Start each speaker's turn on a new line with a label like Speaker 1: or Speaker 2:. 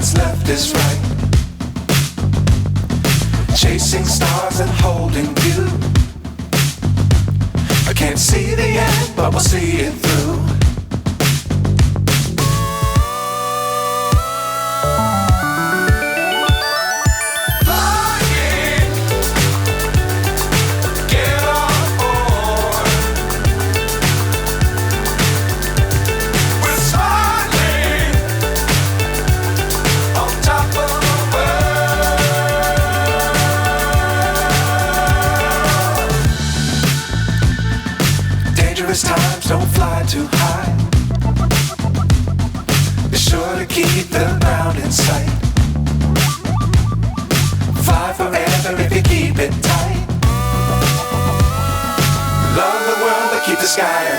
Speaker 1: what's left is right. Chasing stars and holding you. I can't see the end, but we'll see it through. Times don't fly too high. Be sure to keep the ground in sight. Fly forever if you keep it tight. Love the world but keep the sky